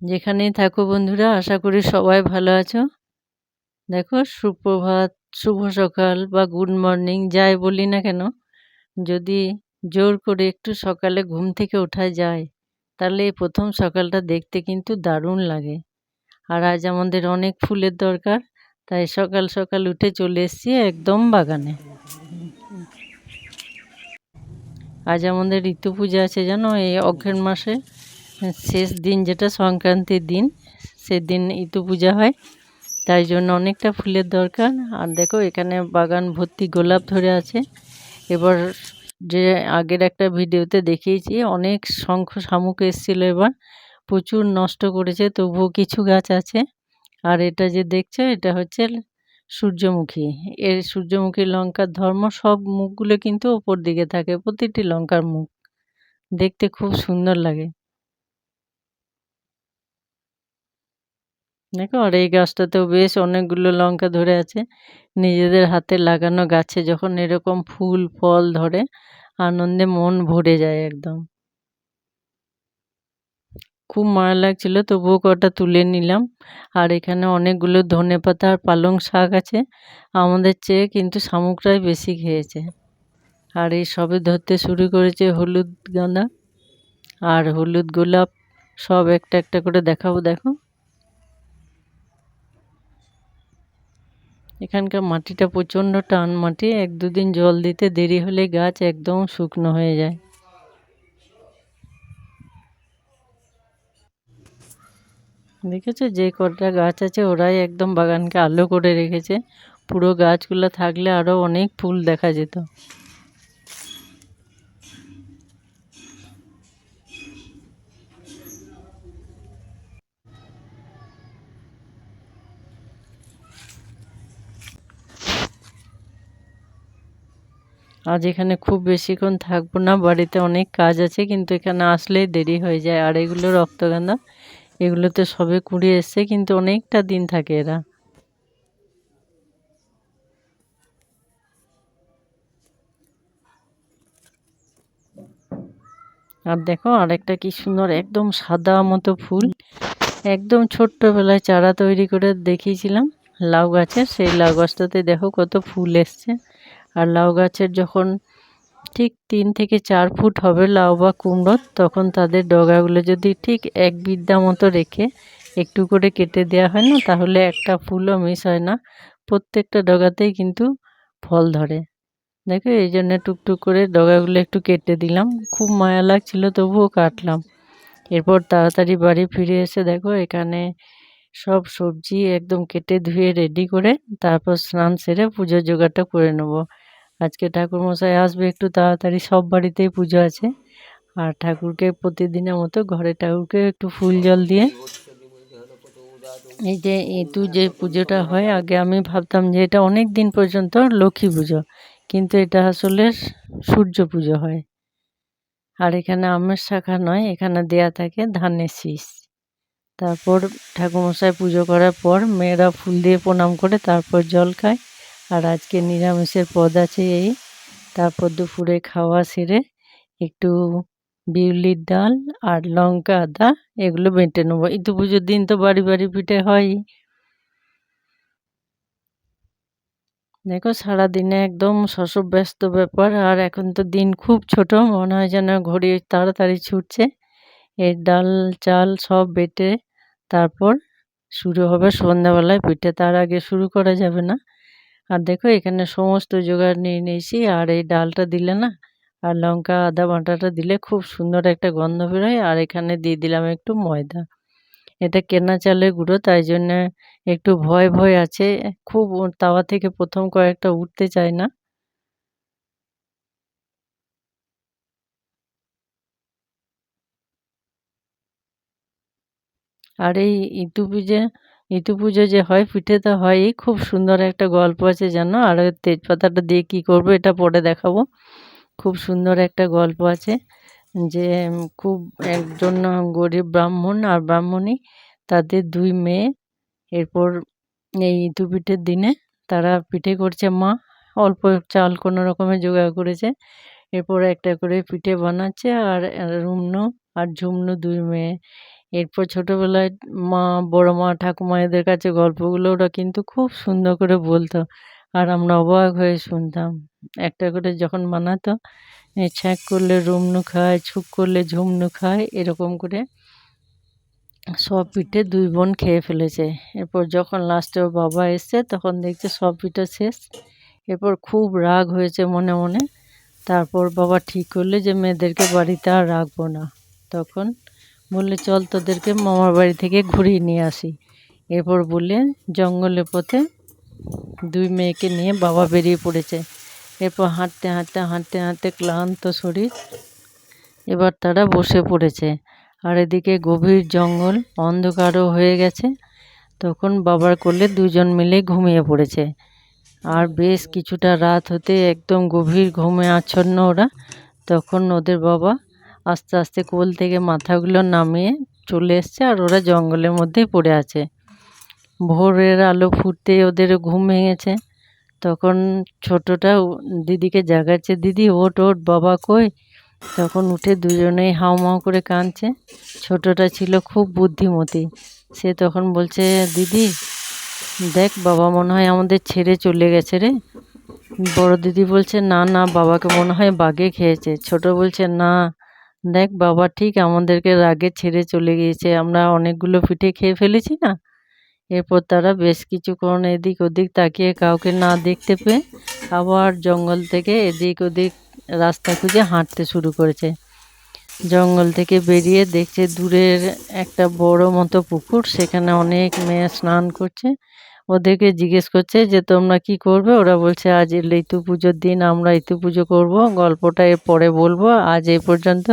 যেখানেই থাকো বন্ধুরা, আশা করি সবাই ভালো আছো। দেখো, সুপ্রভাত, শুভ সকাল বা গুড মর্নিং যাই বলি না কেন, যদি জোর করে একটু সকালে ঘুম থেকে ওঠা যায়, তাহলে এই প্রথম সকালটা দেখতে কিন্তু দারুণ লাগে। আর আজ আমাদের অনেক ফুলের দরকার, তাই সকাল সকাল উঠে চলে এসেছি একদম বাগানে। আজ আমাদের ঋতু পূজা আছে জানো, এই অগ্রহায়ণ মাসে শেষ দিন, যেটা সংক্রান্তির দিন, সেদিন ঋতু পূজা হয়। তাই জন্য অনেকটা ফুলের দরকার। আর দেখো, এখানে বাগান ভর্তি গোলাপ ধরে আছে। এবার যে আগের একটা ভিডিওতে দেখিয়েছি, অনেক শঙ্খ শামুক এসেছিল, এবার প্রচুর নষ্ট করেছে, তবুও কিছু গাছ আছে। আর এটা যে দেখছো, এটা হচ্ছে সূর্যমুখী। এর সূর্যমুখী লঙ্কার ধর্ম, সব মুখগুলো কিন্তু ওপর দিকে থাকে, প্রতিটি লঙ্কার মুখ দেখতে খুব সুন্দর লাগে। দেখো, আর এই গাছটাতেও বেশ অনেকগুলো লঙ্কা ধরে আছে। নিজেদের হাতে লাগানো গাছে যখন এরকম ফুল ফল ধরে, আনন্দে মন ভরে যায় একদম। খুব মায়া লাগছিল, তবুও কটা তুলে নিলাম। আর এখানে অনেকগুলো ধনেপাতা আর পালং শাক আছে। আমাদের চেয়ে কিন্তু শামুকরাই বেশি খেয়েছে। আর এই সবে ধরতে শুরু করেছে হলুদ গাঁদা আর হলুদ গোলাপ। সব একটা একটা করে দেখাবো, দেখো। এখানকার মাটিটা প্রচণ্ড টান মাটি, এক দুদিন জল দিতে দেরি হলে গাছ একদম শুকনো হয়ে যায়। দেখেছো, যে কটা গাছ আছে ওরাই একদম বাগানকে আলো করে রেখেছে। পুরো গাছগুলো থাকলে আরও অনেক ফুল দেখা যেত। আজ এখানে খুব বেশিক্ষণ থাকবো না, বাড়িতে অনেক কাজ আছে, কিন্তু এখানে আসলেই দেরি হয়ে যায়। আর এগুলো রক্তগন্ধা, এগুলোতে সবে কুড়ি এসছে, কিন্তু অনেকটা দিন থাকে এরা। আর দেখো, আরেকটা কি সুন্দর একদম সাদা মতো ফুল, একদম ছোট্টবেলায় চারা তৈরি করে দেখিয়েছিলাম লাউ গাছের, সেই লাউ গাছটাতে দেখো কত ফুল এসছে। আর লাউ গাছের যখন ঠিক 3 থেকে 4 ফুট হবে লাউ বা কুমড়ো, তখন তাদের ডগাগুলো যদি ঠিক এক বিদ্যা মতো রেখে একটু করে কেটে দেওয়া হয় না, তাহলে একটা ফুলও মিস হয় না, প্রত্যেকটা ডগাতেই কিন্তু ফল ধরে। দেখো, এই জন্য টুকটুক করে ডগাগুলো একটু কেটে দিলাম, খুব মায়া লাগছিল তবুও কাটলাম। এরপর তাড়াতাড়ি বাড়ি ফিরে এসে দেখো, এখানে সব সবজি একদম কেটে ধুয়ে রেডি করে তারপর স্নান সেরে পুজোর জোগাড়টা করে নেবো। আজকে ঠাকুরমশাই আসবে একটু তাড়াতাড়ি, সব বাড়িতেই পুজো আছে। আর ঠাকুরকে প্রতিদিনের মতো ঘরে ঠাকুরকে একটু ফুল জল দিয়ে, এই যে ইটু যে পুজোটা হয়, আগে আমি ভাবতাম যে এটা অনেক দিন পর্যন্ত লক্ষ্মী পুজো, কিন্তু এটা আসলে সূর্য পুজো হয়। আর এখানে আমের শাখা নয়, এখানে দেয়া থাকে ধানের শীষ। তারপর ঠাকুরমশাই পুজো করার পর মেয়েরা ফুল দিয়ে প্রণাম করে তারপর জল খায়। আর আজকে নিরামিষের পদ আছে এই। তারপর দুপুরে খাওয়া সেরে একটু বিউলির ডাল আর লঙ্কা আদা এগুলো বেটে নেবো। ইতু পুজোর দিন তো বাড়ি বাড়ি পিঠে হয়ই। দেখো, সারাদিনে একদম শশব্যস্ত ব্যাপার। আর এখন তো দিন খুব ছোট, মনে হয় যেন ঘড়ি তাড়াতাড়ি ছুটছে। এই ডাল চাল সব বেটে তারপর শুরু হবে সন্ধ্যাবেলায় পিঠে, তার আগে শুরু করা যাবে না। আর দেখো, এখানে সমস্ত জোগাড় নিয়ে নিয়েছি। আর এই ডালটা দিলে না, আর লঙ্কা আদা বাটাটা দিলে খুব সুন্দর একটা গন্ধ বেরোয়। আর এখানে দিয়ে দিলাম একটু ময়দা। এটা কেনা চালের গুঁড়ো, তাই জন্য একটু ভয় ভয় আছে, খুব তাওয়া থেকে প্রথম কয়েকটা উঠতে চায় না। আর এই ইতু পুজো ইতু পুজো যে হয়, পিঠে তো হয়ই, খুব সুন্দর একটা গল্প আছে জানো। আর ওই তেজপাতাটা দিয়ে কি করব এটা পরে দেখাবো। খুব সুন্দর একটা গল্প আছে যে খুব একজন গরিব ব্রাহ্মণ আর ব্রাহ্মণী, তাদের 2 মেয়ে। এরপর এই ইতু পিঠের দিনে তারা পিঠে করছে, মা অল্প চাল কোনো রকমে জোগাড় করেছে। এরপর একটা করে পিঠে বানাচ্ছে। আর রুমনু আর ঝুমনু 2 মেয়ে, এরপর ছোটবেলায় মা, বড় মা, ঠাকুমা এদের কাছে গল্পগুলো ওরা কিন্তু খুব সুন্দর করে বলতো। আর আমরা অবাক হয়ে শুনতাম। একটা করে যখন বানাতো, ছ্যাঁক করলে রুমনু খায়, ছুক করলে ঝুমনু খায়, এরকম করে সব পিঠে ২ বোন খেয়ে ফেলেছে। এরপর যখন লাস্টে ওর বাবা এসছে তখন দেখছে সব পিঠা শেষ। এরপর খুব রাগ হয়েছে মনে, মনে। তারপর বাবা ঠিক করলে যে মেয়েদেরকে বাড়িতে আর রাখবো না। তখন বললে, "চল তোদেরকে মামার বাড়ি থেকে ঘুরিয়ে নিয়ে আসি।" এরপর বলে জঙ্গলের পথে ২ মেয়েকে নিয়ে বাবা বেরিয়ে পড়েছে। এরপর হাঁটতে, হাঁটতে, হাঁটতে, হাঁটতে ক্লান্ত শরীর এবার তারা বসে পড়েছে। আর এদিকে গভীর জঙ্গল অন্ধকারও হয়ে গেছে। তখন বাবার কোলে ২ জন মিলে ঘুমিয়ে পড়েছে। আর বেশ কিছুটা রাত হতে একদম গভীর ঘুমে আচ্ছন্ন ওরা। তখন ওদের বাবা আস্তে, আস্তে কোল থেকে মাথাগুলো নামিয়ে চলে এসছে আর ওরা জঙ্গলের মধ্যেই পড়ে আছে। ভোরের আলো ফুটতেই ওদের ঘুম ভেঙেছে। তখন ছোটটা দিদিকে জাগাচ্ছে, "দিদি ওঠ, ওঠ, বাবা কই?" তখন উঠে দুজনেই হাউমাউ করে কাঁদছে। ছোটটা ছিল খুব বুদ্ধিমতী। সে তখন বলছে, "দিদি দেখ, বাবা মনে হয় আমাদের ছেড়ে চলে গেছে রে।" বড় দিদি বলছে, "না না, বাবাকে মনে হয় বাঘে খেয়েছে।" ছোট বলছে, "না, দেখ বাবা ঠিক আমাদেরকে রাগে ছেড়ে চলে গিয়েছে, আমরা অনেকগুলো পিঠে খেয়ে ফেলেছি না।" এরপর তারা বেশ কিছুক্ষণ এদিক ওদিক তাকিয়ে কাউকে না দেখতে পেয়ে আবার জঙ্গল থেকে এদিক ওদিক রাস্তা খুঁজে হাঁটতে শুরু করেছে। জঙ্গল থেকে বেরিয়ে দেখছে দূরের একটা বড় মতো পুকুর, সেখানে অনেক মেয়ে স্নান করছে। ওদেরকে জিজ্ঞেস করছে যে, "তোমরা কি করবে?" ওরা বলছে, "আজ ঋতু পুজোর দিন, আমরা ঋতু পুজো করবো, গল্পটা এর পরে বলবো, আজ এই পর্যন্ত।"